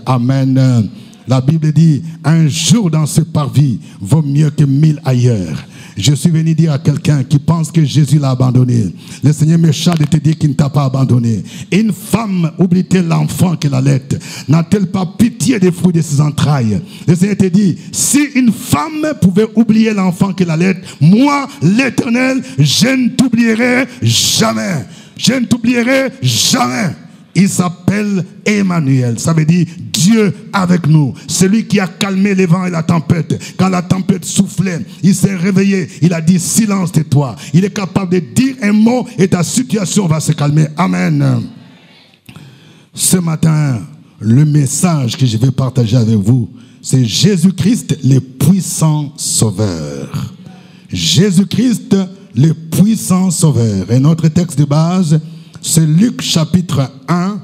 Amen. La Bible dit, un jour dans ce parvis vaut mieux que 1000 ailleurs. Je suis venu dire à quelqu'un qui pense que Jésus l'a abandonné. Le Seigneur me charge de te dire qu'il ne t'a pas abandonné. Une femme, oublie-t-elle l'enfant qu'elle allait? N'a-t-elle pas pitié des fruits de ses entrailles? Le Seigneur te dit, si une femme pouvait oublier l'enfant qu'elle allait, moi, l'Éternel, je ne t'oublierai jamais. Je ne t'oublierai jamais. Il s'appelle Emmanuel. Ça veut dire Dieu avec nous. Celui qui a calmé les vents et la tempête. Quand la tempête soufflait, il s'est réveillé. Il a dit silence, tais-toi. Il est capable de dire un mot et ta situation va se calmer. Amen. Ce matin, le message que je vais partager avec vous, c'est Jésus-Christ, le puissant sauveur. Jésus-Christ, le puissant sauveur. Et notre texte de base, c'est Luc chapitre 1,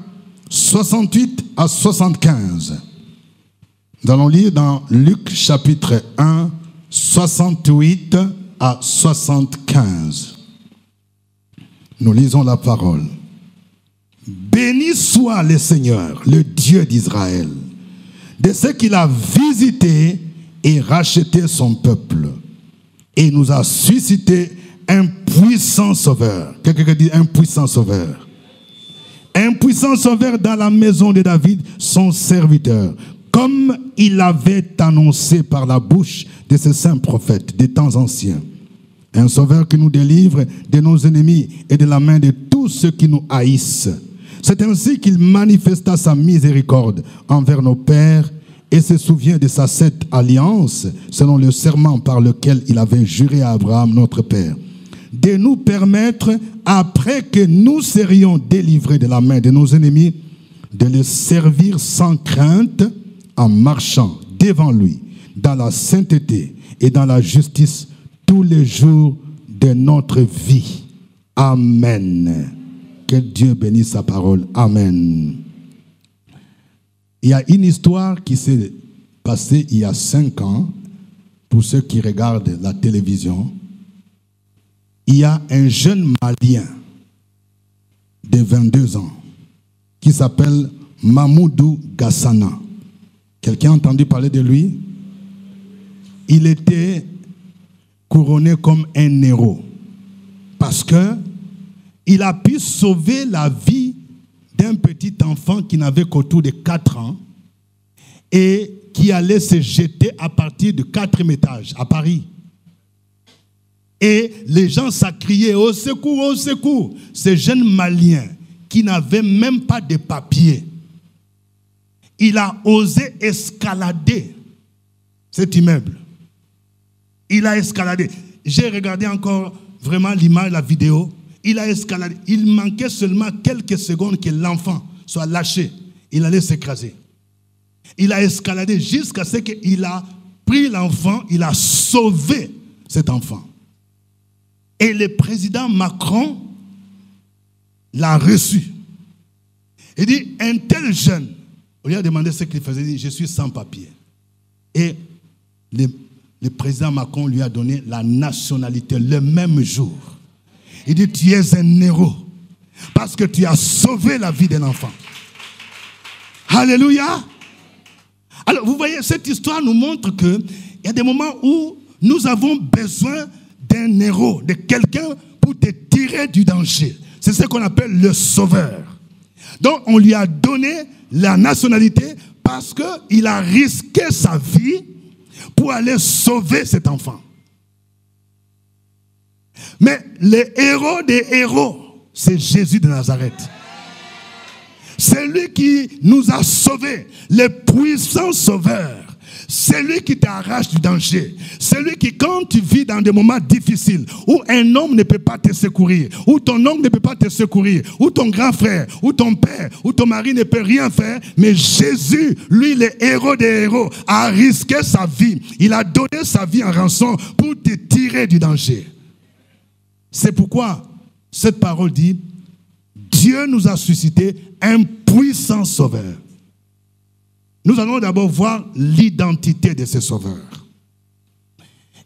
68 à 75. Nous allons lire dans Luc chapitre 1, 68 à 75. Nous lisons la parole. Béni soit le Seigneur, le Dieu d'Israël, de ce qu'il a visité et racheté son peuple. Et nous a suscité un puissant sauveur. Quelqu'un dit un puissant sauveur. Un puissant sauveur dans la maison de David, son serviteur. Comme il l'avait annoncé par la bouche de ses saints prophètes des temps anciens. Un sauveur qui nous délivre de nos ennemis et de la main de tous ceux qui nous haïssent. C'est ainsi qu'il manifesta sa miséricorde envers nos pères et se souvient de sa cette alliance selon le serment par lequel il avait juré à Abraham notre père, de nous permettre, après que nous serions délivrés de la main de nos ennemis, de les servir sans crainte en marchant devant lui dans la sainteté et dans la justice tous les jours de notre vie. Amen. Que Dieu bénisse sa parole. Amen. Il y a une histoire qui s'est passée il y a 5 ans, pour ceux qui regardent la télévision. Il y a un jeune Malien de 22 ans qui s'appelle Mamoudou Gassana. Quelqu'un a entendu parler de lui? Il était couronné comme un héros parce que il a pu sauver la vie d'un petit enfant qui n'avait qu'autour de 4 ans et qui allait se jeter à partir du 4e étage à Paris. Et les gens s'acriaient au secours, au secours. Ce jeune Malien qui n'avait même pas de papier, il a osé escalader cet immeuble. Il a escaladé. J'ai regardé encore vraiment l'image, la vidéo. Il a escaladé. Il manquait seulement quelques secondes que l'enfant soit lâché. Il allait s'écraser. Il a escaladé jusqu'à ce qu'il a pris l'enfant, il a sauvé cet enfant. Et le président Macron l'a reçu. Il dit, un tel jeune, on lui a demandé ce qu'il faisait, il dit, je suis sans papier. Et le président Macron lui a donné la nationalité le même jour. Il dit, tu es un héros parce que tu as sauvé la vie d'un enfant. Alléluia. Alors, vous voyez, cette histoire nous montre qu'il y a des moments où nous avons besoin d'un héros, de quelqu'un pour te tirer du danger. C'est ce qu'on appelle le sauveur. Donc, on lui a donné la nationalité parce qu'il a risqué sa vie pour aller sauver cet enfant. Mais le héros des héros, c'est Jésus de Nazareth. C'est lui qui nous a sauvés, le puissant sauveur. C'est lui qui t'arrache du danger. C'est lui qui, quand tu vis dans des moments difficiles, où un homme ne peut pas te secourir, où ton oncle ne peut pas te secourir, où ton grand frère, où ton père, où ton mari ne peut rien faire, mais Jésus, lui, le héros des héros, a risqué sa vie. Il a donné sa vie en rançon pour te tirer du danger. C'est pourquoi cette parole dit, Dieu nous a suscité un puissant sauveur. Nous allons d'abord voir l'identité de ce sauveur.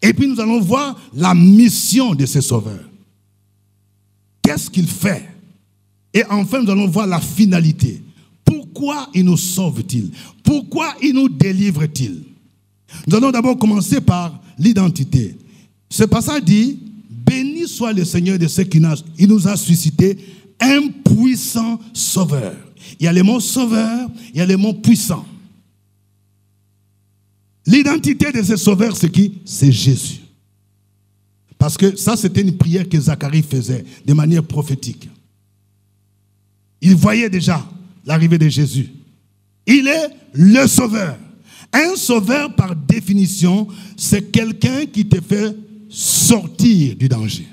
Et puis nous allons voir la mission de ce sauveur. Qu'est-ce qu'il fait? Et enfin nous allons voir la finalité. Pourquoi pourquoi il nous sauve-t-il? Pourquoi il nous délivre-t-il? Nous allons d'abord commencer par l'identité. Ce passage dit, béni soit le Seigneur de ce qu'il nous a suscité un puissant sauveur. Il y a le mot sauveur, il y a le mot puissant. L'identité de ce sauveur, c'est qui? C'est Jésus. Parce que ça, c'était une prière que Zacharie faisait de manière prophétique. Il voyait déjà l'arrivée de Jésus. Il est le sauveur. Un sauveur, par définition, c'est quelqu'un qui te fait sortir du danger.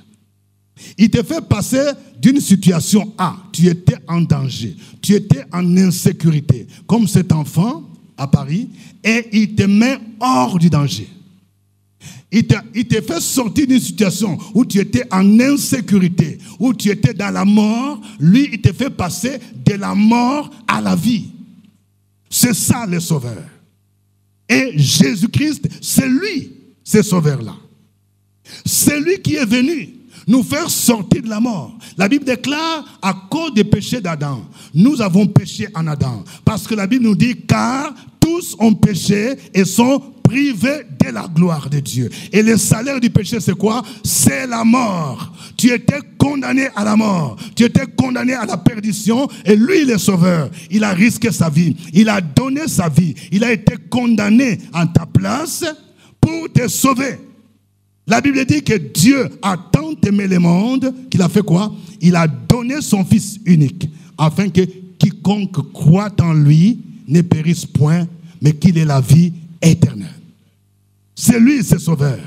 Il te fait passer d'une situation A. Tu étais en danger. Tu étais en insécurité. Comme cet enfant à Paris. Et il te met hors du danger. Il te fait sortir d'une situation où tu étais en insécurité, où tu étais dans la mort. Lui, il te fait passer de la mort à la vie. C'est ça le sauveur. Et Jésus-Christ, c'est lui, ce sauveur-là. C'est lui qui est venu nous faire sortir de la mort. La Bible déclare, à cause des péchés d'Adam, nous avons péché en Adam. Parce que la Bible nous dit, car tous ont péché et sont privés de la gloire de Dieu. Et le salaire du péché, c'est quoi? C'est la mort. Tu étais condamné à la mort. Tu étais condamné à la perdition. Et lui, le sauveur, il a risqué sa vie. Il a donné sa vie. Il a été condamné en ta place pour te sauver. La Bible dit que Dieu a tant aimé le monde qu'il a fait quoi? Il a donné son Fils unique afin que quiconque croit en lui ne périsse point, mais qu'il ait la vie éternelle. C'est lui, ce sauveur.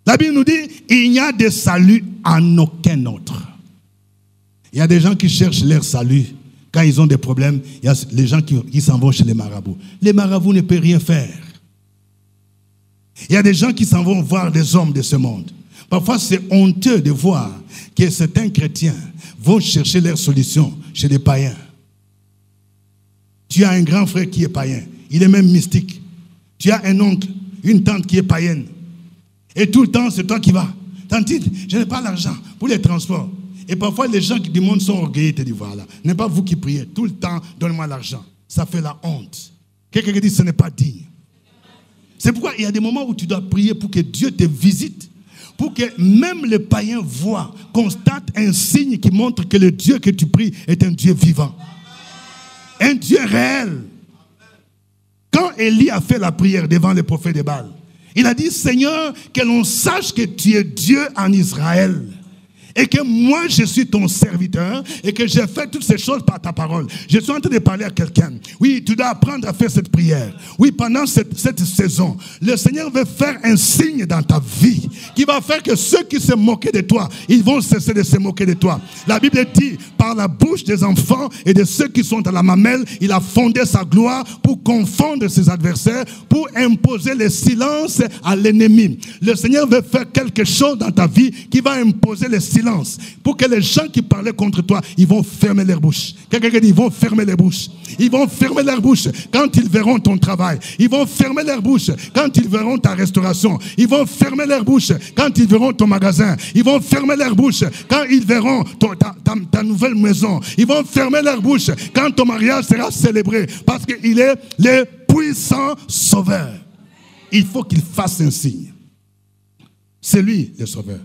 La Bible nous dit, il n'y a de salut en aucun autre. Il y a des gens qui cherchent leur salut. Quand ils ont des problèmes, il y a les gens qui s'en vont chez les marabouts. Les marabouts ne peuvent rien faire. Il y a des gens qui s'en vont voir des hommes de ce monde. Parfois, c'est honteux de voir que certains chrétiens vont chercher leur solution chez des païens. Tu as un grand frère qui est païen. Il est même mystique. Tu as un oncle, une tante qui est païenne. Et tout le temps, c'est toi qui vas. Tantine, je n'ai pas l'argent pour les transports. Et parfois, les gens du monde sont orgueilleux et te disent, voilà, n'est pas vous qui priez. Tout le temps, donnez-moi l'argent. Ça fait la honte. Quelqu'un qui dit, ce n'est pas digne. C'est pourquoi il y a des moments où tu dois prier pour que Dieu te visite. Pour que même les païens voient, constatent un signe qui montre que le Dieu que tu pries est un Dieu vivant. Un Dieu réel. Quand Élie a fait la prière devant le prophète de Baal, il a dit, Seigneur, que l'on sache que tu es Dieu en Israël. Et que moi, je suis ton serviteur et que j'ai fait toutes ces choses par ta parole. Je suis en train de parler à quelqu'un. Oui, tu dois apprendre à faire cette prière. Oui, pendant cette saison, le Seigneur veut faire un signe dans ta vie qui va faire que ceux qui se moquaient de toi, ils vont cesser de se moquer de toi. La Bible dit, par la bouche des enfants et de ceux qui sont à la mamelle, il a fondé sa gloire pour confondre ses adversaires, pour imposer le silence à l'ennemi. Le Seigneur veut faire quelque chose dans ta vie qui va imposer le silence. Pour que les gens qui parlaient contre toi, ils vont fermer leur bouche. Quelqu'un dit, ils vont fermer les bouches. Ils vont fermer leur bouche quand ils verront ton travail. Ils vont fermer leur bouche quand ils verront ta restauration. Ils vont fermer leur bouche quand ils verront ton magasin. Ils vont fermer leur bouche quand ils verront ta nouvelle maison. Ils vont fermer leur bouche quand ton mariage sera célébré. Parce qu'il est le puissant sauveur. Il faut qu'il fasse un signe. C'est lui le sauveur.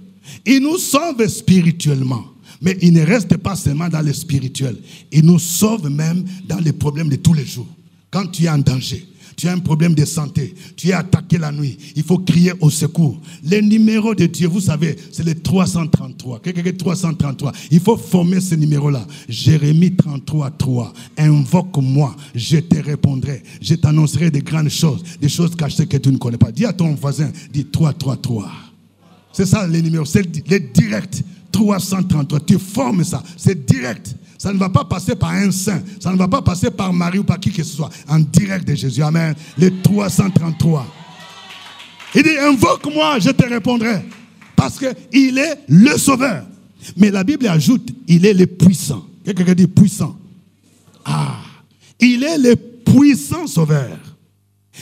Il nous sauve spirituellement. Mais il ne reste pas seulement dans le spirituel. Il nous sauve même dans les problèmes de tous les jours. Quand tu es en danger, tu as un problème de santé, tu es attaqué la nuit, il faut crier au secours. Le numéro de Dieu, vous savez, c'est le 333. Quelqu'un 333. Il faut former ce numéro-là. Jérémie 33, 3. Invoque-moi, je te répondrai. Je t'annoncerai des grandes choses, des choses cachées que tu ne connais pas. Dis à ton voisin, dis 333. C'est ça les numéros, c'est le direct. 333, tu formes ça, c'est direct. Ça ne va pas passer par un saint, ça ne va pas passer par Marie ou par qui que ce soit. En direct de Jésus, amen. Le 333. Il dit, invoque-moi, je te répondrai. Parce qu'il est le sauveur. Mais la Bible ajoute, il est le puissant. Quelqu'un dit puissant. Ah, il est le puissant sauveur.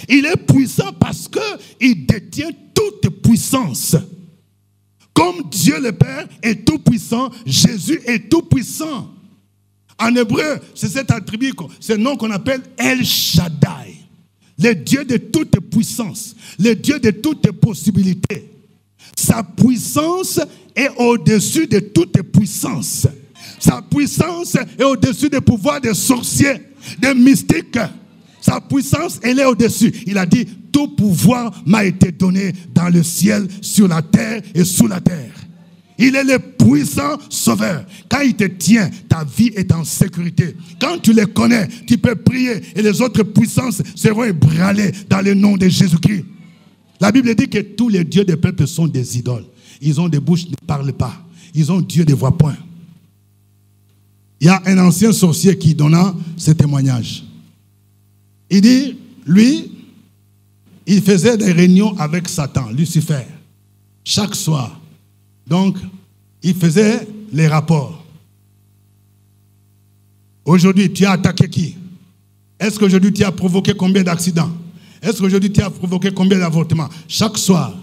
Il est puissant parce qu'il détient toute puissance. Comme Dieu le Père est tout puissant, Jésus est tout puissant. En hébreu, c'est cet attribut, c'est le nom qu'on appelle El Shaddai. Le Dieu de toute puissance, le Dieu de toutes possibilités. Sa puissance est au-dessus de toute puissance. Sa puissance est au-dessus des pouvoirs des sorciers, des mystiques. Sa puissance, elle est au-dessus. Il a dit, tout pouvoir m'a été donné dans le ciel, sur la terre et sous la terre. Il est le puissant sauveur. Quand il te tient, ta vie est en sécurité. Quand tu les connais, tu peux prier et les autres puissances seront ébranlées dans le nom de Jésus-Christ. La Bible dit que tous les dieux des peuples sont des idoles. Ils ont des bouches, ne parlent pas. Ils ont Dieu ne voit point. Il y a un ancien sorcier qui donna ce témoignage. Il dit, lui, il faisait des réunions avec Satan, Lucifer, chaque soir. Donc, il faisait les rapports. Aujourd'hui, tu as attaqué qui? Est-ce qu'aujourd'hui, tu as provoqué combien d'accidents? Est-ce qu'aujourd'hui, tu as provoqué combien d'avortements? Chaque soir.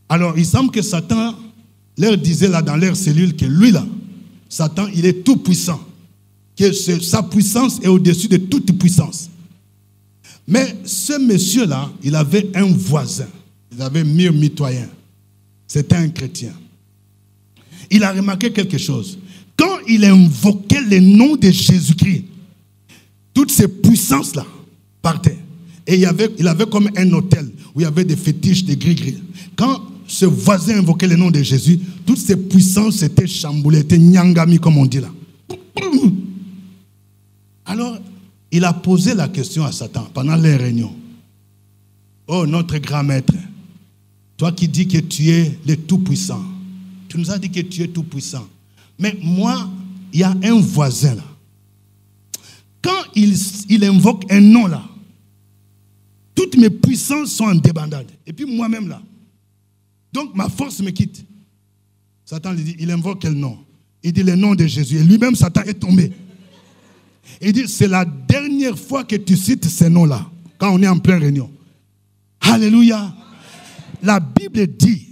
Alors, il semble que Satan leur disait là dans leur cellule que lui là, Satan, il est tout puissant. Que sa puissance est au-dessus de toute puissance. Mais ce monsieur-là, il avait un voisin. Il avait mieux mitoyen. C'était un chrétien. Il a remarqué quelque chose. Quand il invoquait le nom de Jésus-Christ, toutes ces puissances-là partaient. Et il avait comme un hôtel où il y avait des fétiches, des gris-gris. Quand ce voisin invoquait le nom de Jésus, toutes ces puissances étaient chamboulées, étaient nyangami comme on dit là. Alors, il a posé la question à Satan pendant les réunions. Oh, notre grand maître, toi qui dis que tu es le tout-puissant, tu nous as dit que tu es tout-puissant. Mais moi, il y a un voisin là. Quand il invoque un nom là, toutes mes puissances sont en débandade. Et puis moi-même là. Donc ma force me quitte. Satan lui dit, il invoque quel nom? Il dit le nom de Jésus. Et lui-même, Satan est tombé. Il dit, c'est la dernière fois que tu cites ces noms-là, quand on est en pleine réunion. Alléluia. La Bible dit,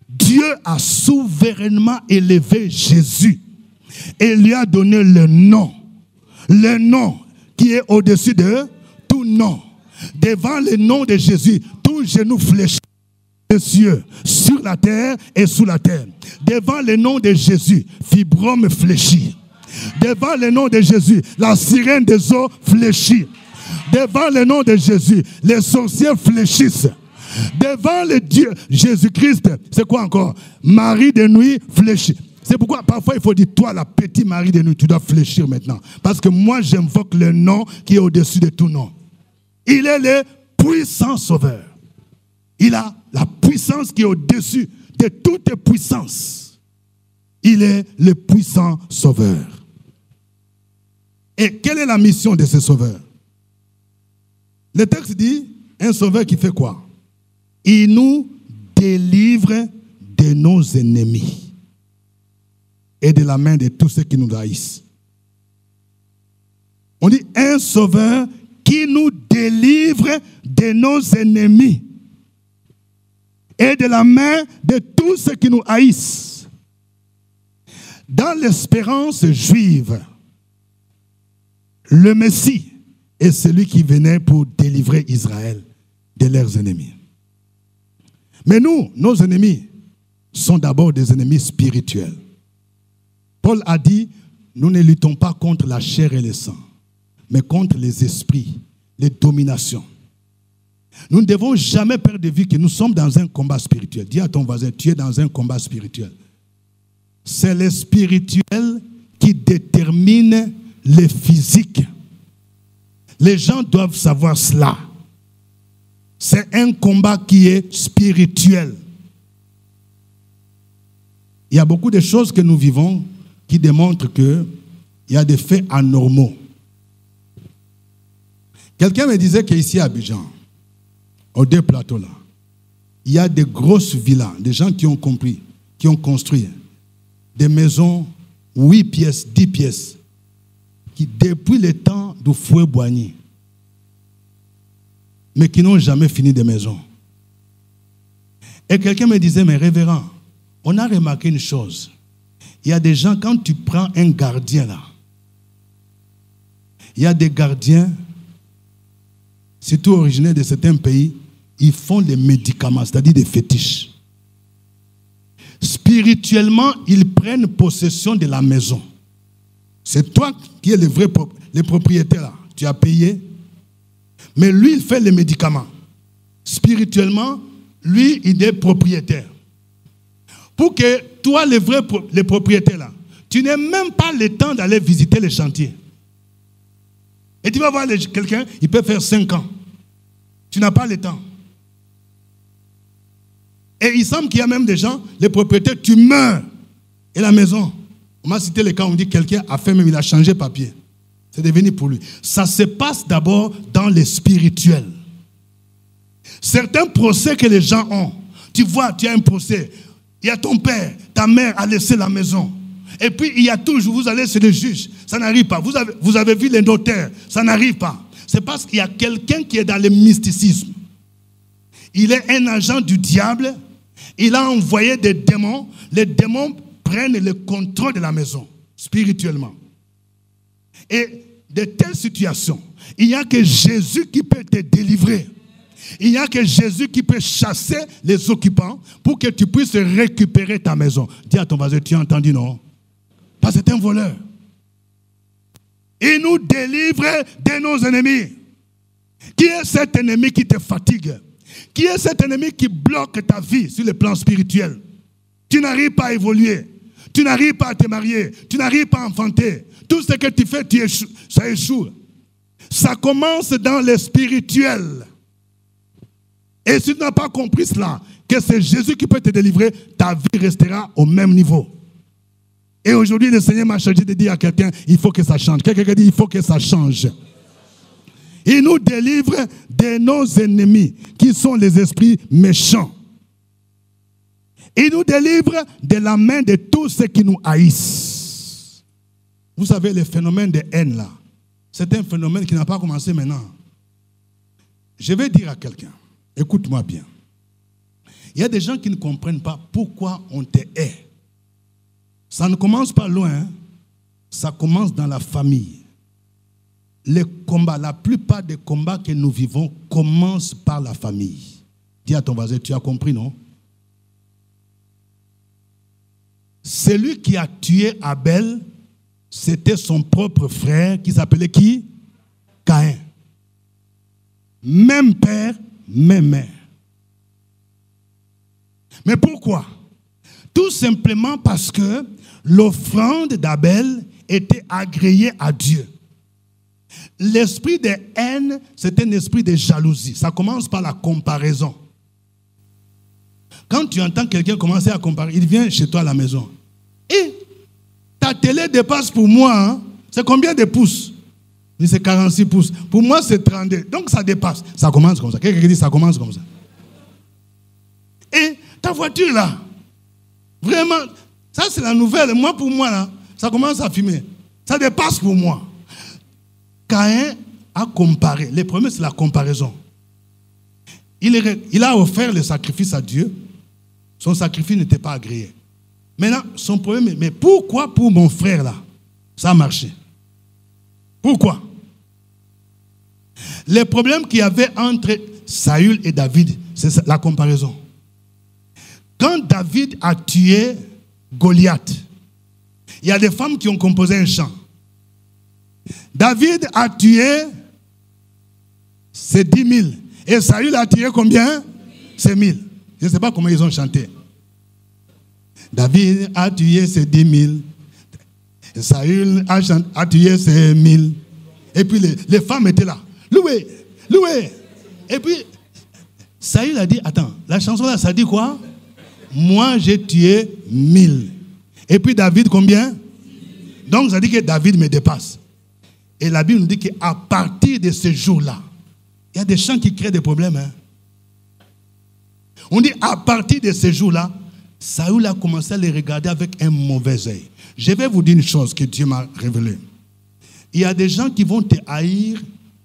Dieu a souverainement élevé Jésus et lui a donné le nom qui est au-dessus de tout nom. Devant le nom de Jésus, tout genou fléchit les cieux, sur la terre et sous la terre. Devant le nom de Jésus, fibrome fléchit. Devant le nom de Jésus, la sirène des eaux fléchit. Devant le nom de Jésus, les sorciers fléchissent. Devant le Dieu, Jésus-Christ, c'est quoi encore? Marie de nuit fléchit. C'est pourquoi parfois il faut dire, toi la petite Marie de nuit, tu dois fléchir maintenant. Parce que moi j'invoque le nom qui est au-dessus de tout nom. Il est le puissant sauveur. Il a la puissance qui est au-dessus de toute puissance. Il est le puissant sauveur. Et quelle est la mission de ce sauveur? Le texte dit, un sauveur qui fait quoi? Il nous délivre de nos ennemis et de la main de tous ceux qui nous haïssent. On dit un sauveur qui nous délivre de nos ennemis et de la main de tous ceux qui nous haïssent. Dans l'espérance juive, le Messie est celui qui venait pour délivrer Israël de leurs ennemis. Mais nous, nos ennemis, sont d'abord des ennemis spirituels. Paul a dit, nous ne luttons pas contre la chair et le sang, mais contre les esprits, les dominations. Nous ne devons jamais perdre de vue que nous sommes dans un combat spirituel. Dis à ton voisin, tu es dans un combat spirituel. C'est le spirituel qui détermine le physique. Les gens doivent savoir cela. C'est un combat qui est spirituel. Il y a beaucoup de choses que nous vivons qui démontrent qu'il y a des faits anormaux. Quelqu'un me disait qu'ici à Abidjan, aux deux plateaux là, il y a des grosses villas, des gens qui ont compris, qui ont construit des maisons 8 pièces, 10 pièces, qui depuis le temps du fouet Boigny, mais qui n'ont jamais fini des maisons. Et quelqu'un me disait, mais révérend, on a remarqué une chose. Il y a des gens, quand tu prends un gardien là, Il y a des gardiens, surtout originaires de certains pays, ils font des médicaments, c'est-à-dire des fétiches. Spirituellement, ils prennent possession de la maison. C'est toi qui es le propriétaire là. Tu as payé. Mais lui, il fait les médicaments. Spirituellement, lui, il est propriétaire. Pour que toi, le propriétaire là, tu n'aies même pas le temps d'aller visiter les chantiers. Et tu vas voir quelqu'un, il peut faire 5 ans. Tu n'as pas le temps. Et il semble qu'il y a même des gens, les propriétaires, tu meurs. Et la maison, on m'a cité les cas, on dit que quelqu'un a fait même, il a changé papier. C'est devenu pour lui. Ça se passe d'abord dans le spirituel. Certains procès que les gens ont, tu vois, tu as un procès, il y a ton père, ta mère a laissé la maison. Et puis il y a toujours, vous allez chez le juge, ça n'arrive pas. Vous avez vu les notaires, ça n'arrive pas. C'est parce qu'il y a quelqu'un qui est dans le mysticisme. Il est un agent du diable. Il a envoyé des démons. Les démons prennent le contrôle de la maison, spirituellement. Et de telles situations, il n'y a que Jésus qui peut te délivrer. Il n'y a que Jésus qui peut chasser les occupants pour que tu puisses récupérer ta maison. Dis à ton voisin, tu as entendu, non? Parce que c'est un voleur. Il nous délivre de nos ennemis. Qui est cet ennemi qui te fatigue? Qui est cet ennemi qui bloque ta vie sur le plan spirituel? Tu n'arrives pas à évoluer. Tu n'arrives pas à te marier. Tu n'arrives pas à enfanter. Tout ce que tu fais, ça échoue. Ça commence dans le spirituel. Et si tu n'as pas compris cela, que c'est Jésus qui peut te délivrer, ta vie restera au même niveau. Et aujourd'hui, le Seigneur m'a chargé de dire à quelqu'un, il faut que ça change. Quelqu'un dit, il faut que ça change. Il nous délivre de nos ennemis, qui sont les esprits méchants. Il nous délivre de la main de tous ceux qui nous haïssent. Vous savez, le phénomène de haine là, c'est un phénomène qui n'a pas commencé maintenant. Je vais dire à quelqu'un, écoute-moi bien. Il y a des gens qui ne comprennent pas pourquoi on te hait. Ça ne commence pas loin, hein? Ça commence dans la famille. Les combats, la plupart des combats que nous vivons commencent par la famille. Dis à ton voisin, tu as compris, non? Celui qui a tué Abel, c'était son propre frère qui s'appelait qui? Caïn. Même père, même mère. Mais pourquoi? Tout simplement parce que l'offrande d'Abel était agréée à Dieu. L'esprit de haine, c'est un esprit de jalousie. Ça commence par la comparaison. Quand tu entends quelqu'un commencer à comparer, il vient chez toi à la maison. Et ta télé dépasse pour moi, hein? C'est combien de pouces? C'est 46 pouces. Pour moi, c'est 32. Donc ça dépasse. Ça commence comme ça. Quelqu'un dit ça commence comme ça. Et ta voiture là, vraiment, ça c'est la nouvelle. Moi, pour moi, là, ça commence à fumer. Ça dépasse pour moi. Caïn a comparé. Le premier, c'est la comparaison. Il a offert le sacrifice à Dieu. Son sacrifice n'était pas agréé. Maintenant, son problème, mais pourquoi pour mon frère là, ça a marché? Pourquoi? Le problème qu'il y avait entre Saül et David, c'est la comparaison. Quand David a tué Goliath, il y a des femmes qui ont composé un chant. David a tué, c'est 10 000. Et Saül a tué combien? C'est 1000. Je ne sais pas comment ils ont chanté. David a tué ses 10 000. Et Saül a tué ses 1000. Et puis les femmes étaient là. Louez, louez. Et puis, Saül a dit, attends, la chanson là, ça dit quoi? Moi, j'ai tué 1000. Et puis David, combien? Donc, ça dit que David me dépasse. Et la Bible nous dit qu'à partir de ce jour-là, il y a des chants qui créent des problèmes. Hein? On dit à partir de ce jour-là, Saül a commencé à les regarder avec un mauvais œil. Je vais vous dire une chose que Dieu m'a révélée. Il y a des gens qui vont te haïr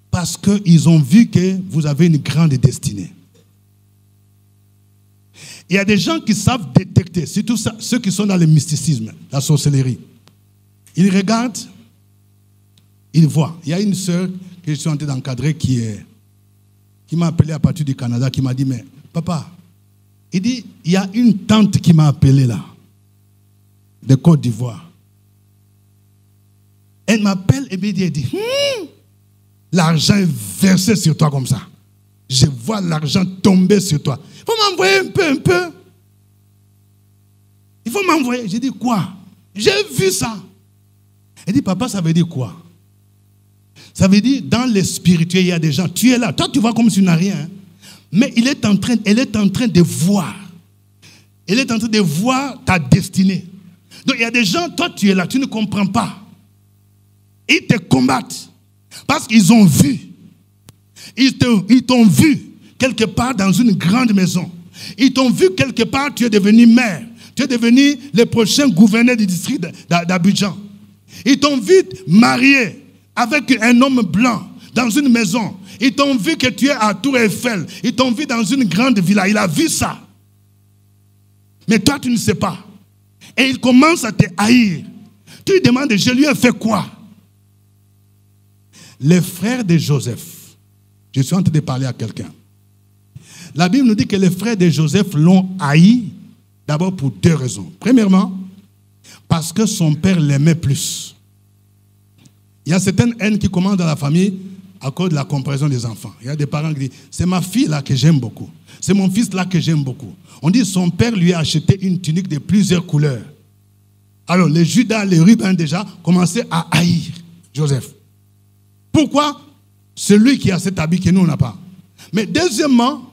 parce qu'ils ont vu que vous avez une grande destinée. Il y a des gens qui savent détecter, surtout ceux qui sont dans le mysticisme, la sorcellerie. Ils regardent, il voit. Il y a une sœur que je suis en train d'encadrer qui m'a appelé à partir du Canada, qui m'a dit, mais papa, il dit, il y a une tante qui m'a appelé là, de Côte d'Ivoire. Elle m'appelle et me dit, l'argent est versé sur toi comme ça. Je vois l'argent tomber sur toi. Il faut m'envoyer un peu. Il faut m'envoyer. J'ai dit, quoi? J'ai vu ça. Elle dit, papa, ça veut dire quoi? Ça veut dire, dans le spirituel, il y a des gens. Tu es là. Toi, tu vois comme si tu n'as rien. Hein? Mais elle est en train de voir. Elle est en train de voir ta destinée. Donc, il y a des gens, toi, tu es là, tu ne comprends pas. Ils te combattent. Parce qu'ils ont vu. Ils t'ont vu quelque part dans une grande maison. Ils t'ont vu quelque part, tu es devenu maire. Tu es devenu le prochain gouverneur du district d'Abidjan. Ils t'ont vu marié avec un homme blanc dans une maison. Ils t'ont vu que tu es à Tour Eiffel. Ils t'ont vu dans une grande villa. Il a vu ça. Mais toi, tu ne sais pas. Et il commence à te haïr. Tu lui demandes, je lui ai fait quoi? Les frères de Joseph. Je suis en train de parler à quelqu'un. La Bible nous dit que les frères de Joseph l'ont haï d'abord pour deux raisons. Premièrement, parce que son père l'aimait plus. Il y a certaines haines qui commencent dans la famille à cause de la comparaison des enfants. Il y a des parents qui disent, c'est ma fille là que j'aime beaucoup. C'est mon fils là que j'aime beaucoup. On dit son père lui a acheté une tunique de plusieurs couleurs. Alors les Judas, les Ruben déjà commençaient à haïr Joseph. Pourquoi? Celui qui a cet habit que nous on n'a pas. Mais deuxièmement,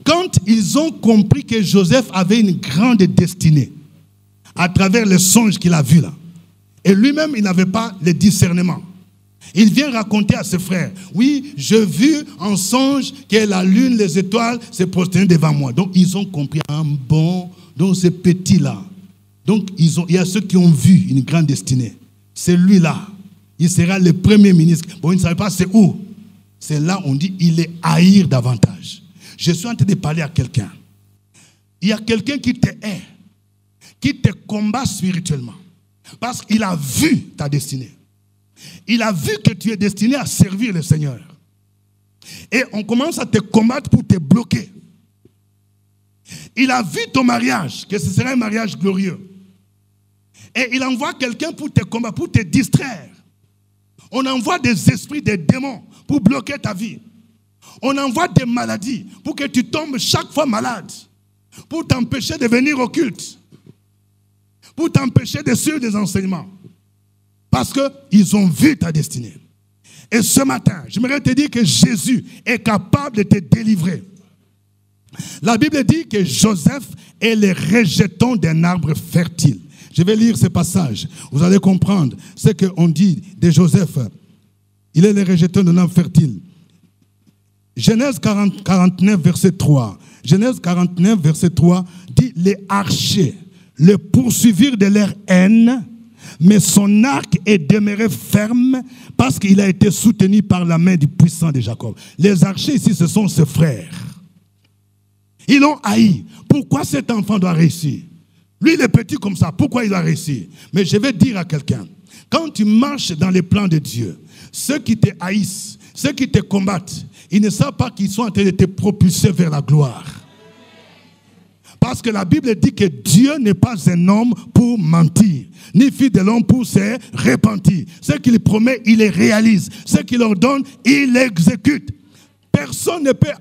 quand ils ont compris que Joseph avait une grande destinée, à travers les songes qu'il a vus là, et lui-même il n'avait pas le discernement. Il vient raconter à ses frères, oui, j'ai vu en songe que la lune, les étoiles se prosternaient devant moi. Donc ils ont compris, donc ce petit-là. Donc il y a ceux qui ont vu une grande destinée. C'est lui-là. Il sera le premier ministre. Bon, il ne savait pas c'est où. C'est là on dit, il est haïr davantage. Je suis en train de parler à quelqu'un. Il y a quelqu'un qui te hait, qui te combat spirituellement. Parce qu'il a vu ta destinée. Il a vu que tu es destiné à servir le Seigneur. Et on commence à te combattre pour te bloquer. Il a vu ton mariage, que ce sera un mariage glorieux. Et il envoie quelqu'un pour te combattre, pour te distraire. On envoie des esprits, des démons pour bloquer ta vie. On envoie des maladies pour que tu tombes chaque fois malade. Pour t'empêcher de venir au culte. Pour t'empêcher de suivre des enseignements. Parce qu'ils ont vu ta destinée. Et ce matin, j'aimerais te dire que Jésus est capable de te délivrer. La Bible dit que Joseph est le rejeton d'un arbre fertile. Je vais lire ce passage. Vous allez comprendre ce qu'on dit de Joseph. Il est le rejeton d'un arbre fertile. Genèse 49, verset 3. Genèse 49, verset 3 dit, les archers le poursuivirent de leur haine, mais son arc est demeuré ferme parce qu'il a été soutenu par la main du puissant de Jacob. Les archers ici, ce sont ses frères. Ils l'ont haï. Pourquoi cet enfant doit réussir? Lui, il est petit comme ça. Pourquoi il doit réussir? Mais je vais dire à quelqu'un, quand tu marches dans les plans de Dieu, ceux qui te haïssent, ceux qui te combattent, ils ne savent pas qu'ils sont en train de te propulser vers la gloire. Parce que la Bible dit que Dieu n'est pas un homme pour mentir, ni fils de l'homme pour se repentir. Ce qu'il promet, il les réalise. Ce qu'il ordonne, il l'exécute. Personne ne peut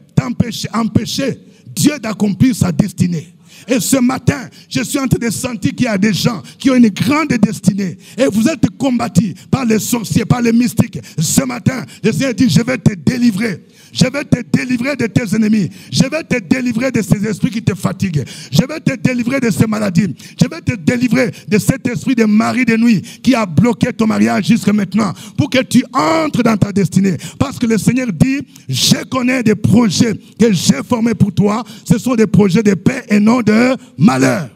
empêcher Dieu d'accomplir sa destinée. Et ce matin, je suis en train de sentir qu'il y a des gens qui ont une grande destinée. Et vous êtes combattus par les sorciers, par les mystiques. Ce matin, le Seigneur dit, je vais te délivrer. Je vais te délivrer de tes ennemis. Je vais te délivrer de ces esprits qui te fatiguent. Je vais te délivrer de ces maladies. Je vais te délivrer de cet esprit de mari de nuit qui a bloqué ton mariage jusqu'à maintenant pour que tu entres dans ta destinée. Parce que le Seigneur dit, je connais des projets que j'ai formés pour toi. Ce sont des projets de paix et non de malheur.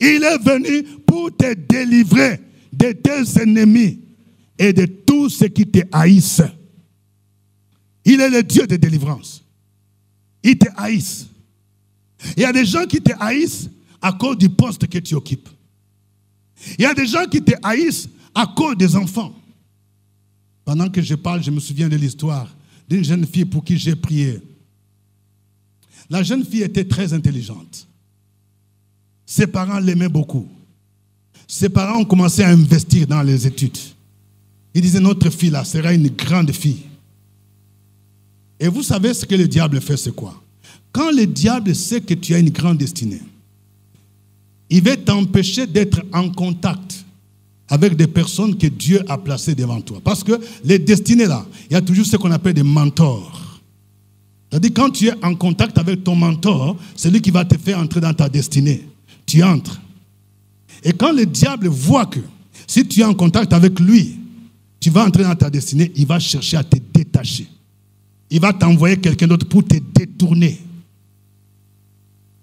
Il est venu pour te délivrer de tes ennemis et de tous ceux qui te haïssent. Il est le Dieu de délivrance. Il te haïsse. Il y a des gens qui te haïssent à cause du poste que tu occupes. Il y a des gens qui te haïssent à cause des enfants. Pendant que je parle, je me souviens de l'histoire d'une jeune fille pour qui j'ai prié. La jeune fille était très intelligente. Ses parents l'aimaient beaucoup. Ses parents ont commencé à investir dans les études. Ils disaient, notre fille là sera une grande fille. Et vous savez ce que le diable fait, c'est quoi? Quand le diable sait que tu as une grande destinée, il va t'empêcher d'être en contact avec des personnes que Dieu a placées devant toi. Parce que les destinées là, il y a toujours ce qu'on appelle des mentors. C'est-à-dire quand tu es en contact avec ton mentor, c'est lui qui va te faire entrer dans ta destinée. Tu entres. Et quand le diable voit que si tu es en contact avec lui, tu vas entrer dans ta destinée, il va chercher à te détacher. Il va t'envoyer quelqu'un d'autre pour te détourner.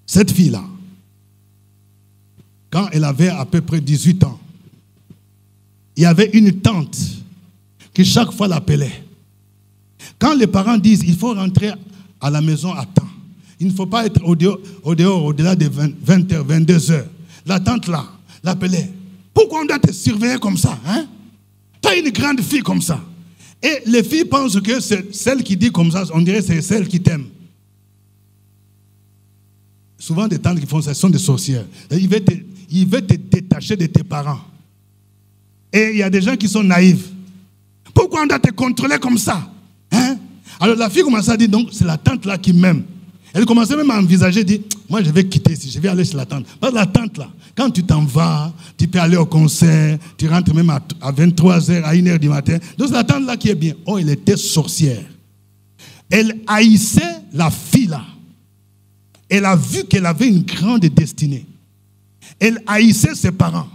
Cette fille-là, quand elle avait à peu près 18 ans, il y avait une tante qui chaque fois l'appelait. Quand les parents disent il faut rentrer à la maison à temps, il ne faut pas être au dehors au-delà de 20h, 22h. La tante là l'appelait. Pourquoi on doit te surveiller comme ça, hein? Tu as une grande fille comme ça. Et les filles pensent que c'est celle qui dit comme ça, on dirait que c'est celle qui t'aime. Souvent des tantes qui font ça, ce sont des sorcières. Il veut te détacher de tes parents. Et il y a des gens qui sont naïfs. Pourquoi on doit te contrôler comme ça, hein? Alors la fille commençait à dire, donc c'est la tante là qui m'aime. Elle commençait même à envisager, dit, moi je vais quitter ici, je vais aller chez la tante. Parce que la tante là, quand tu t'en vas, tu peux aller au concert, tu rentres même à 23h, à 1h du matin. Donc c'est la tante là qui est bien. Oh, elle était sorcière. Elle haïssait la fille là. Elle a vu qu'elle avait une grande destinée. Elle haïssait ses parents.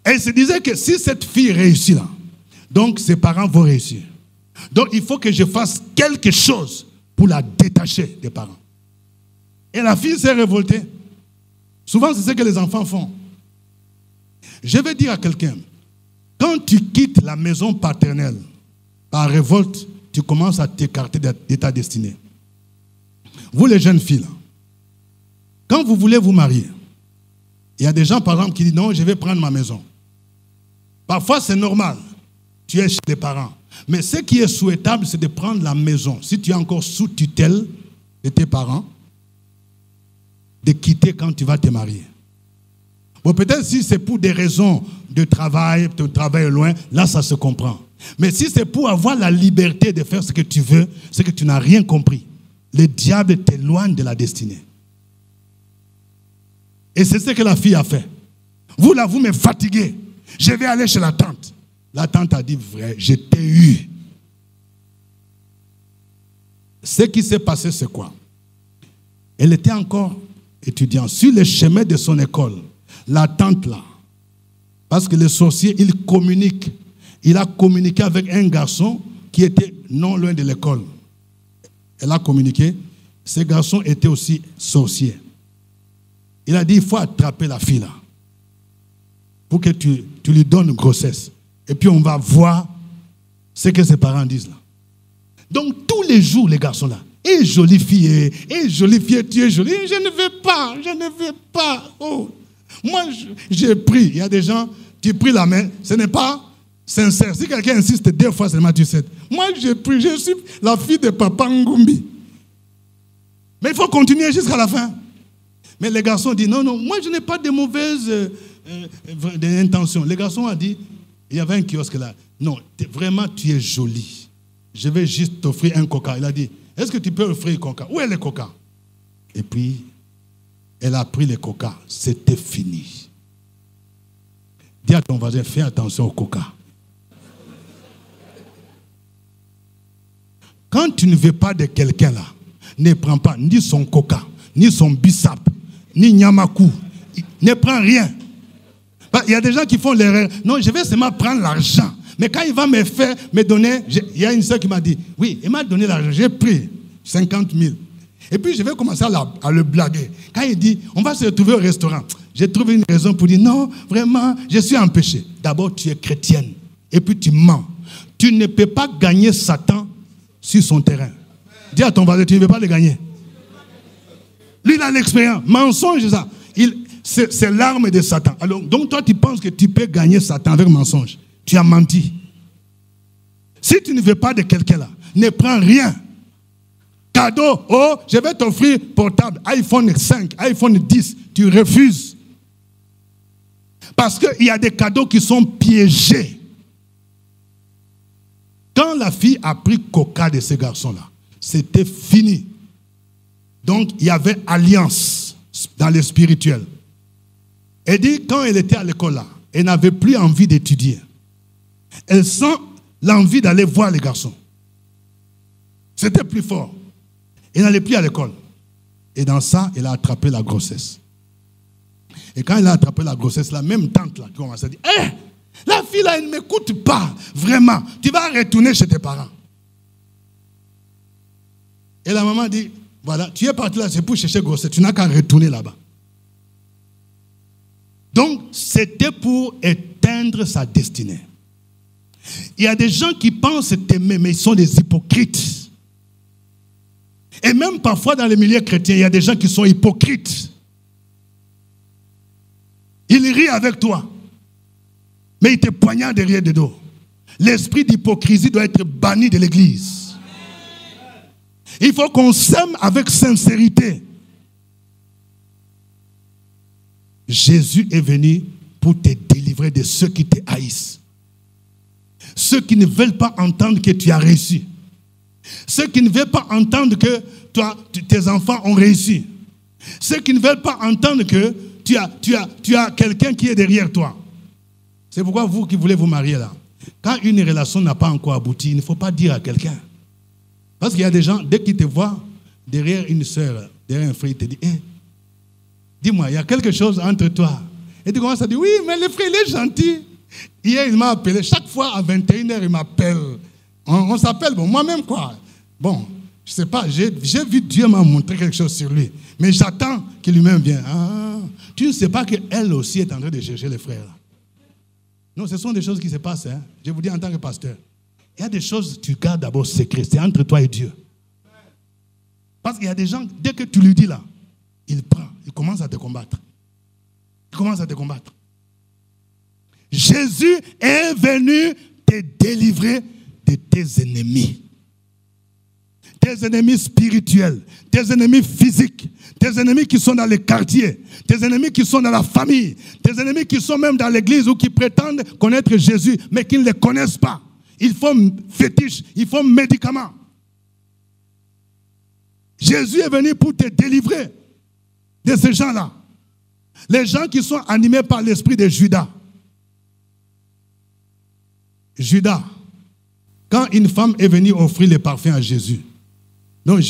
Elle se disait que si cette fille réussit là, donc ses parents vont réussir. Donc il faut que je fasse quelque chose pour la détacher des parents. Et la fille s'est révoltée. Souvent, c'est ce que les enfants font. Je vais dire à quelqu'un, quand tu quittes la maison paternelle par révolte, tu commences à t'écarter de ta destinée. Vous les jeunes filles, là, quand vous voulez vous marier, il y a des gens par exemple qui disent non, je vais prendre ma maison. Parfois c'est normal, tu es chez les parents. Mais ce qui est souhaitable, c'est de prendre la maison. Si tu es encore sous tutelle de tes parents, de quitter quand tu vas te marier. Bon, peut-être si c'est pour des raisons de travail, ton travail est loin, là ça se comprend. Mais si c'est pour avoir la liberté de faire ce que tu veux, c'est que tu n'as rien compris. Le diable t'éloigne de la destinée. Et c'est ce que la fille a fait. Vous là, vous me fatiguez. Je vais aller chez la tante. La tante a dit, vrai, je t'ai eu. Ce qui s'est passé, c'est quoi? Elle était encore étudiante. Sur le chemin de son école, la tante là, parce que les sorciers, ils communiquent. Il a communiqué avec un garçon qui était non loin de l'école. Elle a communiqué. Ce garçon était aussi sorcier. Il a dit, il faut attraper la fille là, pour que tu lui donnes grossesse. Et puis on va voir ce que ses parents disent là. Donc tous les jours, les garçons là, et jolie fille, tu es jolie. Je ne veux pas. Oh. Moi, j'ai pris. Il y a des gens, tu pries la main, ce n'est pas sincère. Si quelqu'un insiste 2 fois seulement, tu sais. Moi, j'ai pris, je suis la fille de Papa Ngumbi. Mais il faut continuer jusqu'à la fin. Mais les garçons disent, non, moi je n'ai pas de mauvaises intentions. Les garçons ont dit, il y avait un kiosque là. Non, vraiment, tu es jolie. Je vais juste t'offrir un coca. Il a dit, est-ce que tu peux offrir un coca? Où est le coca? Et puis, elle a pris le coca. C'était fini. Dis à ton voisin, fais attention au coca. Quand tu ne veux pas de quelqu'un là, ne prends pas ni son coca, ni son bissap, ni nyamaku. Ne prends rien. Il y a des gens qui font l'erreur. Non, je vais seulement prendre l'argent. Mais quand il va me donner, il y a une soeur qui m'a dit, oui, il m'a donné l'argent, j'ai pris 50 000. Et puis je vais commencer à le blaguer. Quand il dit, on va se retrouver au restaurant, j'ai trouvé une raison pour dire, non, vraiment, je suis empêché. D'abord, tu es chrétienne. Et puis tu mens. Tu ne peux pas gagner Satan sur son terrain. Dis à ton voisin, tu ne peux pas le gagner. Lui, il a l'expérience. Mensonge, ça. C'est l'arme de Satan. Alors, donc toi, tu penses que tu peux gagner Satan avec mensonge. Tu as menti. Si tu ne veux pas de quelqu'un là, ne prends rien. Cadeau, oh, je vais t'offrir portable, iPhone 5, iPhone 10, tu refuses. Parce qu'il y a des cadeaux qui sont piégés. Quand la fille a pris coca de ces garçons-là, c'était fini. Donc, il y avait alliance dans le spirituel. Elle dit, quand elle était à l'école là, elle n'avait plus envie d'étudier. Elle sent l'envie d'aller voir les garçons. C'était plus fort. Elle n'allait plus à l'école. Et dans ça, elle a attrapé la grossesse. Et quand elle a attrapé la grossesse, la même tante là, qui commence à dire, hé, la fille là, elle ne m'écoute pas, vraiment. Tu vas retourner chez tes parents. Et la maman dit, voilà, tu es parti là, c'est pour chercher grossesse, tu n'as qu'à retourner là-bas. Donc, c'était pour éteindre sa destinée. Il y a des gens qui pensent t'aimer, mais ils sont des hypocrites. Et même parfois dans les milieux chrétiens, il y a des gens qui sont hypocrites. Ils rient avec toi, mais ils te poignardent derrière le dos. L'esprit d'hypocrisie doit être banni de l'église. Il faut qu'on s'aime avec sincérité. Jésus est venu pour te délivrer de ceux qui te haïssent. Ceux qui ne veulent pas entendre que tu as réussi. Ceux qui ne veulent pas entendre que tes enfants ont réussi. Ceux qui ne veulent pas entendre que tu as quelqu'un qui est derrière toi. C'est pourquoi vous qui voulez vous marier là, quand une relation n'a pas encore abouti, il ne faut pas dire à quelqu'un. Parce qu'il y a des gens, dès qu'ils te voient derrière une soeur, derrière un frère, ils te disent, hey, dis-moi, il y a quelque chose entre toi. Et tu commences à dire, oui, mais le frère, il est gentil. Hier, il m'a appelé. Chaque fois, à 21h, il m'appelle. On s'appelle, bon, moi-même, quoi. Bon, je ne sais pas, j'ai vu Dieu m'a montré quelque chose sur lui. Mais j'attends qu'il lui-même vienne. Ah, tu ne sais pas qu'elle aussi est en train de chercher les frères. Là. Non, ce sont des choses qui se passent. Hein. Je vous dis en tant que pasteur. Il y a des choses que tu gardes d'abord secret. C'est entre toi et Dieu. Parce qu'il y a des gens, dès que tu lui dis là, il prend, il commence à te combattre. Il commence à te combattre. Jésus est venu te délivrer de tes ennemis. Tes ennemis spirituels, tes ennemis physiques, tes ennemis qui sont dans les quartiers, tes ennemis qui sont dans la famille, tes ennemis qui sont même dans l'église ou qui prétendent connaître Jésus, mais qui ne le connaissent pas. Ils font fétiche, ils font médicament. Jésus est venu pour te délivrer de ces gens-là. Les gens qui sont animés par l'esprit de Judas. Judas, quand une femme est venue offrir les parfums à Jésus, donc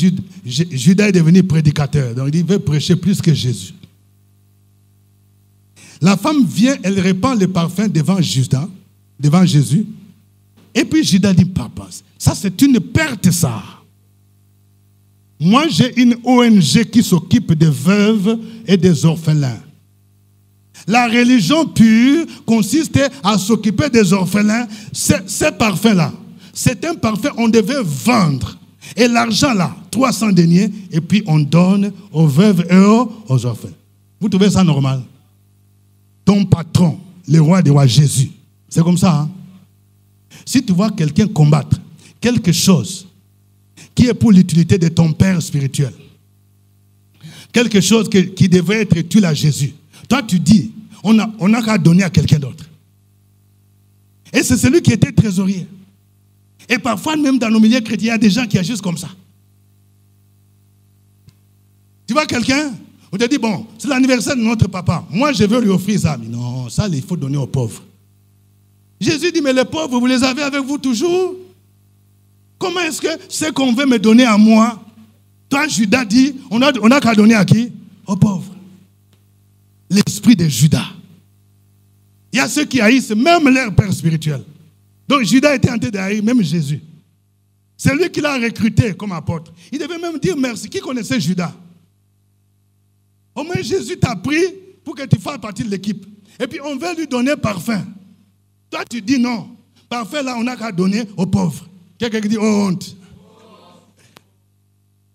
Judas est devenu prédicateur, donc il veut prêcher plus que Jésus. La femme vient, elle répand les parfums devant Judas, devant Jésus, et puis Judas dit, papa, ça c'est une perte ça. Moi j'ai une ONG qui s'occupe des veuves et des orphelins. La religion pure consiste à s'occuper des orphelins. Ces parfums-là, c'est un parfum qu'on devait vendre. Et l'argent là, 300 deniers, et puis on donne aux veuves et aux orphelins. Vous trouvez ça normal? Ton patron, le roi des rois Jésus, c'est comme ça. Hein? Si tu vois quelqu'un combattre quelque chose qui est pour l'utilité de ton père spirituel, quelque chose qui devrait être utile à Jésus, toi tu dis, on n'a qu'à donner à quelqu'un d'autre. Et c'est celui qui était trésorier. Et parfois, même dans nos milieux chrétiens, il y a des gens qui agissent comme ça. Tu vois quelqu'un, on te dit, bon, c'est l'anniversaire de notre papa. Moi, je veux lui offrir ça. Mais non, ça, il faut donner aux pauvres. Jésus dit, mais les pauvres, vous les avez avec vous toujours? Comment est-ce que ce qu'on veut me donner à moi, toi, Judas dit, on a qu'à donner à qui? Aux pauvres. L'esprit de Judas. Il y a ceux qui haïssent même leur père spirituel. Donc Judas était en train de haïr même Jésus. C'est lui qui l'a recruté comme apôtre. Il devait même dire merci. Qui connaissait Judas? Au moins Jésus t'a pris pour que tu fasses partie de l'équipe. Et puis on veut lui donner parfum. Toi tu dis non. Parfum là on n'a qu'à donner aux pauvres. Quelqu'un qui dit oh honte.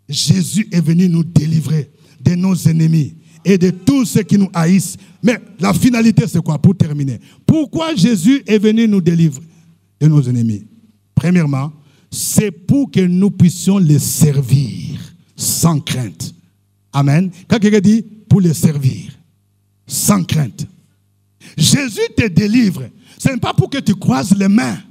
Jésus est venu nous délivrer de nos ennemis et de tous ceux qui nous haïssent. Mais la finalité, c'est quoi? Pour terminer. Pourquoi Jésus est venu nous délivrer de nos ennemis? Premièrement, c'est pour que nous puissions les servir sans crainte. Amen. Quand quelqu'un dit pour les servir sans crainte. Jésus te délivre. Ce n'est pas pour que tu croises les mains.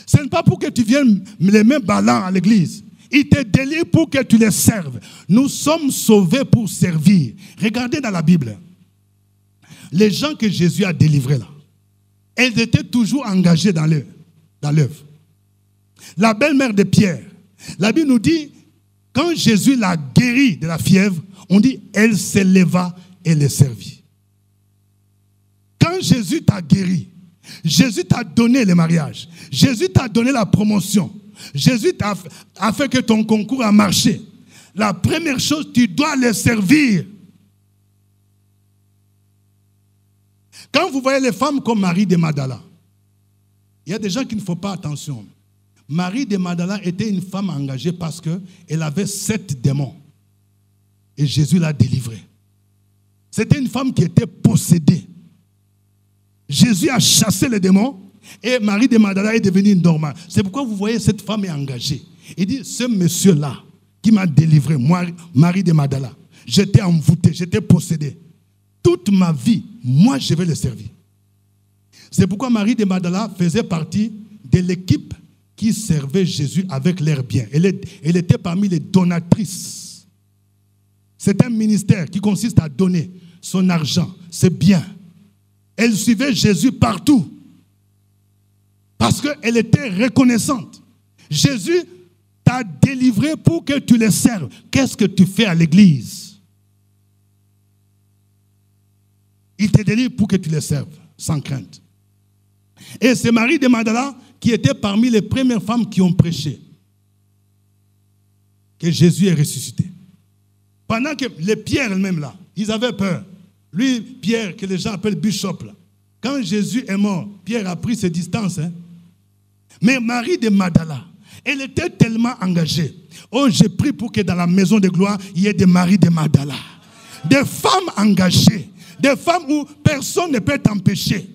Ce n'est pas pour que tu viennes les mains ballants à l'église. Il te délivre pour que tu les serves. Nous sommes sauvés pour servir. Regardez dans la Bible. Les gens que Jésus a délivrés là, elles étaient toujours engagées dans l'œuvre. La belle-mère de Pierre, la Bible nous dit, quand Jésus l'a guérie de la fièvre, on dit, elle se leva et les servit. Quand Jésus t'a guéri, Jésus t'a donné le mariage, Jésus t'a donné la promotion, Jésus a fait que ton concours a marché. La première chose, tu dois les servir. Quand vous voyez les femmes comme Marie de Magdala, il y a des gens qui ne font pas attention. Marie de Magdala était une femme engagée parce qu'elle avait 7 démons. Et Jésus l'a délivrée. C'était une femme qui était possédée. Jésus a chassé les démons et Marie de Magdala est devenue normale. C'est pourquoi vous voyez cette femme est engagée. Il dit, ce monsieur-là qui m'a délivré, moi, Marie de Magdala, j'étais envoûté, j'étais possédé. Toute ma vie, moi, je vais le servir. C'est pourquoi Marie de Magdala faisait partie de l'équipe qui servait Jésus avec leurs biens. Elle était parmi les donatrices. C'est un ministère qui consiste à donner son argent, ses biens. Elle suivait Jésus partout parce qu'elle était reconnaissante. Jésus t'a délivré pour que tu le serves. Qu'est-ce que tu fais à l'église? Il te délivre pour que tu le serves, sans crainte. Et c'est Marie de Magdala qui était parmi les premières femmes qui ont prêché que Jésus est ressuscité. Pendant que les Pierre elles-mêmes là, ils avaient peur. Lui, Pierre, que les gens appellent bishop là. Quand Jésus est mort, Pierre a pris ses distances. Hein? Mais Marie de Magdala, elle était tellement engagée. Oh, j'ai pris pour que dans la maison de gloire, il y ait des Marie de Magdala. Des femmes engagées. Des femmes où personne ne peut t'empêcher.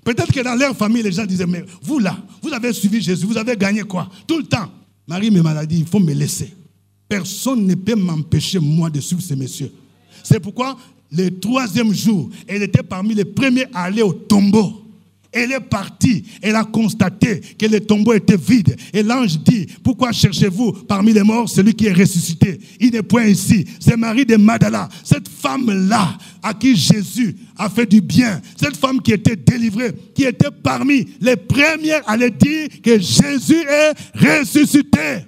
Peut-être que dans leur famille, les gens disaient, mais vous là, vous avez suivi Jésus, vous avez gagné quoi? Tout le temps. Marie me m'a dit, il faut me laisser. Personne ne peut m'empêcher, moi, de suivre ces messieurs. C'est pourquoi, le 3e jour, elle était parmi les premiers à aller au tombeau. Elle est partie, elle a constaté que le tombeau était vide. Et l'ange dit, pourquoi cherchez-vous parmi les morts celui qui est ressuscité? Il n'est point ici. C'est Marie de Magdala, cette femme-là à qui Jésus a fait du bien. Cette femme qui était délivrée, qui était parmi les premières à lui dire que Jésus est ressuscité.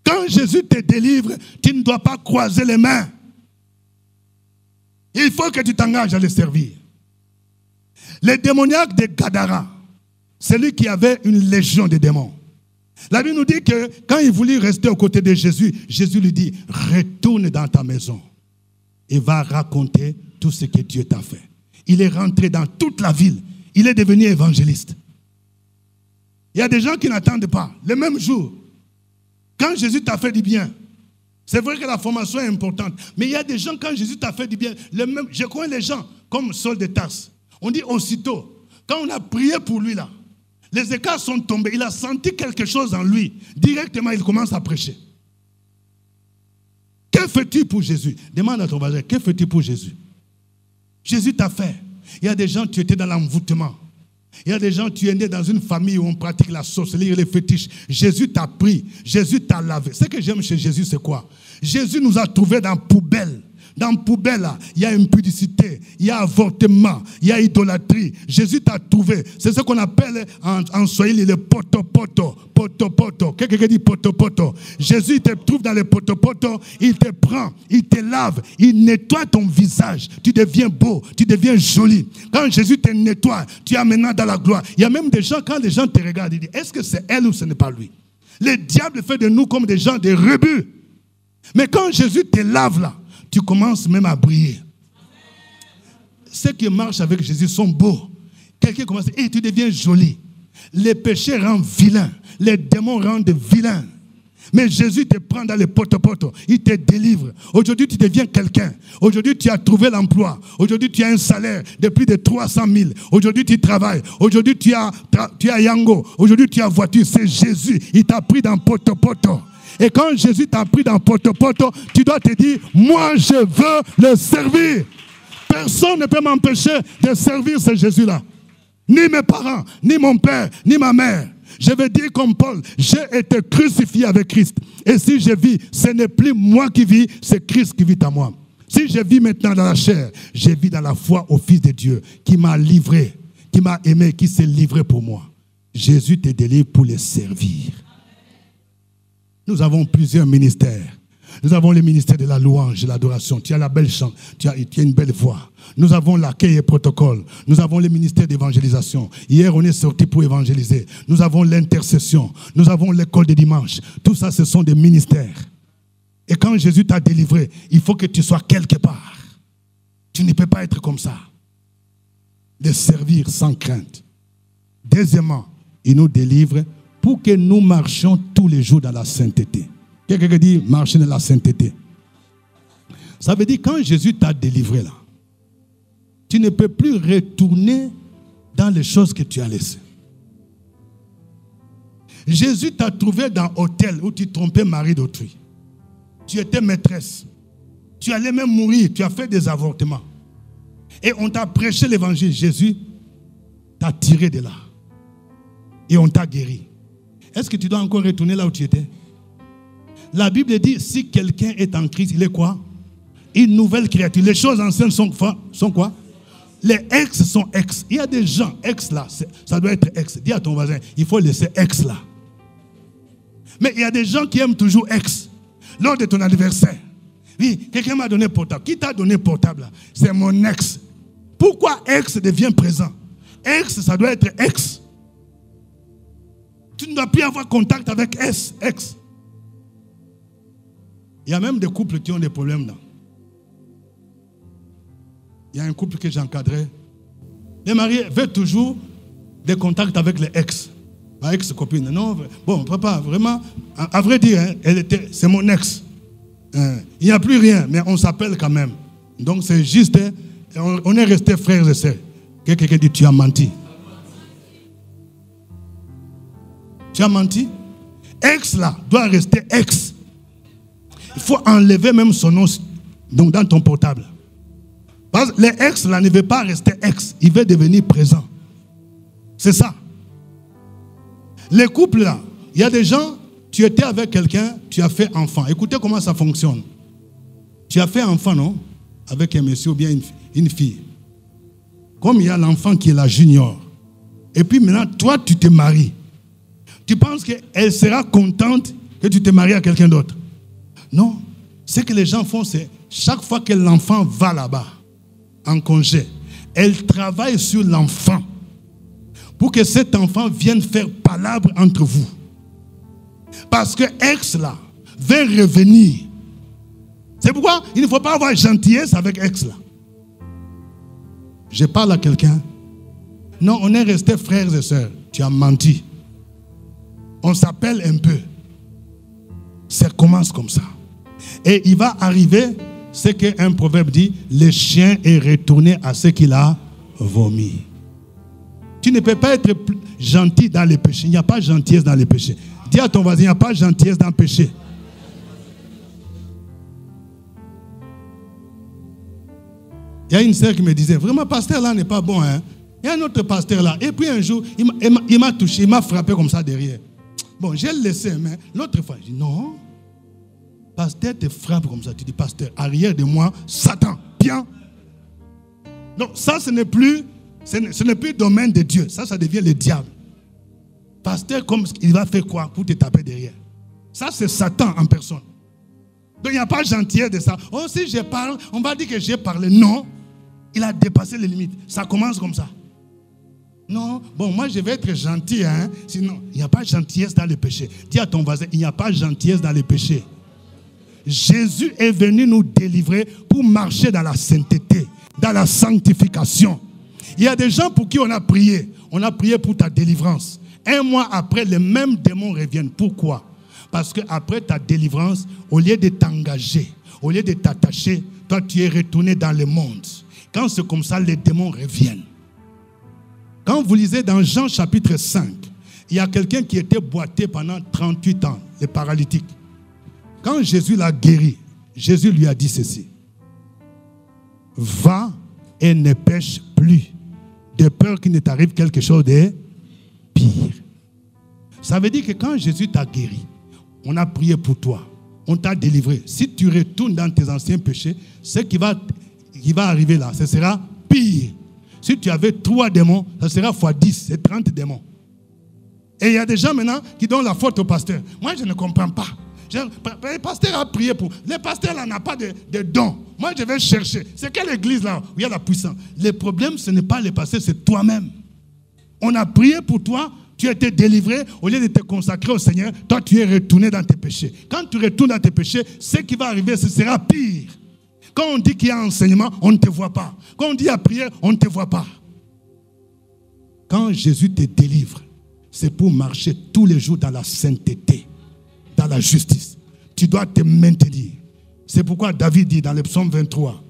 Quand Jésus te délivre, tu ne dois pas croiser les mains. Il faut que tu t'engages à le servir. Le démoniaque de Gadara, c'est lui qui avait une légion de démons. La Bible nous dit que quand il voulut rester aux côtés de Jésus, Jésus lui dit, retourne dans ta maison et va raconter tout ce que Dieu t'a fait. Il est rentré dans toute la ville. Il est devenu évangéliste. Il y a des gens qui n'attendent pas. Le même jour, quand Jésus t'a fait du bien, c'est vrai que la formation est importante, mais il y a des gens, quand Jésus t'a fait du bien, je connais les gens comme Saul de Tarse. On dit aussitôt, quand on a prié pour lui là, les écarts sont tombés, il a senti quelque chose en lui. Directement, il commence à prêcher. Que fais-tu pour Jésus? Demande à ton voisin, que fais-tu pour Jésus? Jésus t'a fait. Il y a des gens, tu étais dans l'envoûtement. Il y a des gens, tu es né dans une famille où on pratique la sorcellerie et les fétiches. Jésus t'a pris, Jésus t'a lavé. Ce que j'aime chez Jésus, c'est quoi? Jésus nous a trouvés dans la poubelle. Dans la poubelle, là, il y a impudicité, il y a avortement, il y a idolâtrie. Jésus t'a trouvé. C'est ce qu'on appelle en Swahili le poto-poto. Poto-poto. Quelqu'un dit poto-poto. Jésus te trouve dans le poto-poto, il te prend, il te lave, il nettoie ton visage. Tu deviens beau, tu deviens joli. Quand Jésus te nettoie, tu es maintenant dans la gloire. Il y a même des gens, quand les gens te regardent, ils disent, est-ce que c'est elle ou ce n'est pas lui? Le diable fait de nous comme des gens de rebut. Mais quand Jésus te lave là, tu commences même à briller. Ceux qui marchent avec Jésus sont beaux. Quelqu'un commence et tu deviens joli. Les péchés rendent vilains. Les démons rendent vilains. Mais Jésus te prend dans les potes-potes. Il te délivre. Aujourd'hui, tu deviens quelqu'un. Aujourd'hui, tu as trouvé l'emploi. Aujourd'hui, tu as un salaire de plus de 300 000. Aujourd'hui, tu travailles. Aujourd'hui, tu as Yango. Aujourd'hui, tu as voiture. C'est Jésus. Il t'a pris dans pote-pote. Et quand Jésus t'a pris dans pote-pote, tu dois te dire, moi, je veux le servir. Personne ne peut m'empêcher de servir ce Jésus-là. Ni mes parents, ni mon père, ni ma mère. Je vais dire comme Paul, j'ai été crucifié avec Christ. Et si je vis, ce n'est plus moi qui vis, c'est Christ qui vit en moi. Si je vis maintenant dans la chair, je vis dans la foi au Fils de Dieu, qui m'a livré, qui m'a aimé, qui s'est livré pour moi. Jésus te délivre pour les servir. Nous avons plusieurs ministères. Nous avons le ministère de la louange, de l'adoration. Tu as la belle chant, tu as une belle voix. Nous avons l'accueil et protocole. Nous avons le ministère d'évangélisation. Hier, on est sorti pour évangéliser. Nous avons l'intercession. Nous avons l'école de dimanche. Tout ça, ce sont des ministères. Et quand Jésus t'a délivré, il faut que tu sois quelque part. Tu ne peux pas être comme ça. De servir sans crainte. Deuxièmement, il nous délivre pour que nous marchions tous les jours dans la sainteté. Quelqu'un dit marcher dans la sainteté. Ça veut dire quand Jésus t'a délivré là, tu ne peux plus retourner dans les choses que tu as laissées. Jésus t'a trouvé dans l'hôtel où tu trompais mari d'autrui. Tu étais maîtresse. Tu allais même mourir. Tu as fait des avortements. Et on t'a prêché l'évangile. Jésus t'a tiré de là. Et on t'a guéri. Est-ce que tu dois encore retourner là où tu étais? La Bible dit, si quelqu'un est en Christ, il est quoi? Une nouvelle créature. Les choses anciennes sont quoi? Les ex sont ex. Il y a des gens, ex là, ça doit être ex. Dis à ton voisin, il faut laisser ex là. Mais il y a des gens qui aiment toujours ex. Lors de ton anniversaire, oui, quelqu'un m'a donné portable. Qui t'a donné portable là? C'est mon ex. Pourquoi ex devient présent? Ex, ça doit être ex. Tu ne dois plus avoir contact avec ex. Il y a même des couples qui ont des problèmes là. Il y a un couple que j'encadrais. Les mariés veulent toujours des contacts avec les ex. Ma ex-copine. Non, bon, papa, vraiment, à vrai dire, hein, c'est mon ex. Il n'y a plus rien, mais on s'appelle quand même. Donc c'est juste, on est restés frères et sœurs. Quelqu'un dit, tu as menti. Tu as menti? Ex là, doit rester ex. Il faut enlever même son nom donc dans ton portable. Parce que les ex là ne veulent pas rester ex. Ils veulent devenir présent. C'est ça. Les couples là, il y a des gens, tu étais avec quelqu'un, tu as fait enfant. Écoutez comment ça fonctionne. Tu as fait enfant, non? Avec un monsieur ou bien une fille. Comme il y a l'enfant qui est la junior. Et puis maintenant, toi, tu te maries. Tu penses qu'elle sera contente que tu te maries à quelqu'un d'autre? Non. Ce que les gens font, c'est chaque fois que l'enfant va là-bas, en congé, elle travaille sur l'enfant pour que cet enfant vienne faire palabre entre vous. Parce que ex là veut revenir. C'est pourquoi il ne faut pas avoir gentillesse avec ex là. Je parle à quelqu'un. Non, on est restés frères et sœurs. Tu as menti. On s'appelle un peu. Ça commence comme ça. Et il va arriver ce qu'un proverbe dit, le chien est retourné à ce qu'il a vomi. Tu ne peux pas être gentil dans les péchés. Il n'y a pas de gentillesse dans les péchés. Dis à ton voisin, il n'y a pas de gentillesse dans le péché. Il y a une sœur qui me disait, vraiment, pasteur là n'est pas bon. Hein? Il y a un autre pasteur là. Et puis un jour, il m'a touché, il m'a frappé comme ça derrière. Bon, j'ai laissé, mais l'autre fois, je dis non. Pasteur te frappe comme ça. Tu dis, pasteur, arrière de moi, Satan, bien. Donc ça, ce n'est plus domaine de Dieu. Ça devient le diable. Pasteur, comme il va faire quoi pour te taper derrière? Ça, c'est Satan en personne. Donc il n'y a pas de gentillesse de ça. Oh, si je parle, on va dire que j'ai parlé. Non, il a dépassé les limites. Ça commence comme ça. Non, bon, moi je vais être gentil, hein. Sinon, il n'y a pas de gentillesse dans le péché. Dis à ton voisin, il n'y a pas de gentillesse dans le péché. Jésus est venu nous délivrer pour marcher dans la sainteté, dans la sanctification. Il y a des gens pour qui on a prié. On a prié pour ta délivrance. Un mois après, les mêmes démons reviennent. Pourquoi? Parce qu'après ta délivrance, au lieu de t'engager, au lieu de t'attacher, toi tu es retourné dans le monde. Quand c'est comme ça, les démons reviennent. Quand vous lisez dans Jean chapitre 5, il y a quelqu'un qui était boité pendant 38 ans, le paralytique. Quand Jésus l'a guéri, Jésus lui a dit ceci. Va et ne pêche plus, de peur qu'il ne t'arrive quelque chose de pire. Ça veut dire que quand Jésus t'a guéri, on a prié pour toi, on t'a délivré. Si tu retournes dans tes anciens péchés, ce qui va arriver là, ce sera pire. Si tu avais 3 démons, ça sera x 10, c'est 30 démons. Et il y a des gens maintenant qui donnent la faute au pasteur. Moi, je ne comprends pas. Le pasteur a prié pour... Le pasteur là n'a pas de dons. Moi, je vais chercher. C'est quelle église là où il y a la puissance? Le problème, ce n'est pas le pasteur, c'est toi-même. On a prié pour toi, tu as été délivré. Au lieu de te consacrer au Seigneur, toi, tu es retourné dans tes péchés. Quand tu retournes dans tes péchés, ce qui va arriver, ce sera pire. Quand on dit qu'il y a enseignement, on ne te voit pas. Quand on dit à prier, on ne te voit pas. Quand Jésus te délivre, c'est pour marcher tous les jours dans la sainteté, dans la justice. Tu dois te maintenir. C'est pourquoi David dit dans le psaume 23,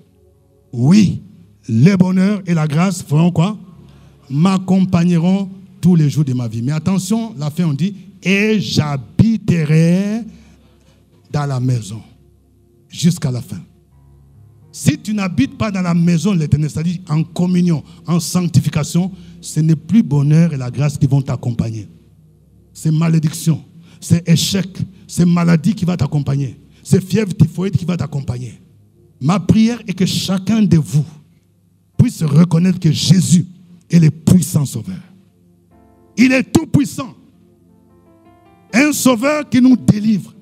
oui, le bonheur et la grâce feront quoi? M'accompagneront tous les jours de ma vie. Mais attention, la fin on dit, et j'habiterai dans la maison jusqu'à la fin. Si tu n'habites pas dans la maison de l'Éternel, c'est-à-dire en communion, en sanctification, ce n'est plus bonheur et la grâce qui vont t'accompagner. C'est malédiction, c'est échec, c'est maladie qui va t'accompagner. C'est fièvre typhoïde qui va t'accompagner. Ma prière est que chacun de vous puisse reconnaître que Jésus est le puissant sauveur. Il est tout puissant. Un sauveur qui nous délivre.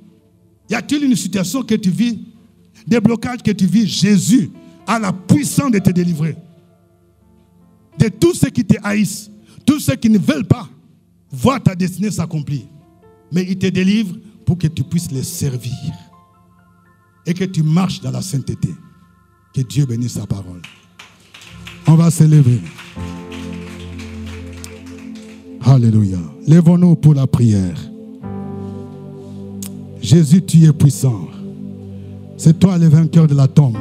Y a-t-il une situation que tu vis, des blocages que tu vis? Jésus a la puissance de te délivrer. De tous ceux qui te haïssent, tous ceux qui ne veulent pas voir ta destinée s'accomplir. Mais il te délivre pour que tu puisses les servir. Et que tu marches dans la sainteté. Que Dieu bénisse sa parole. On va se lever. Alléluia. Lèvons-nous pour la prière. Jésus, tu es puissant. C'est toi le vainqueur de la tombe.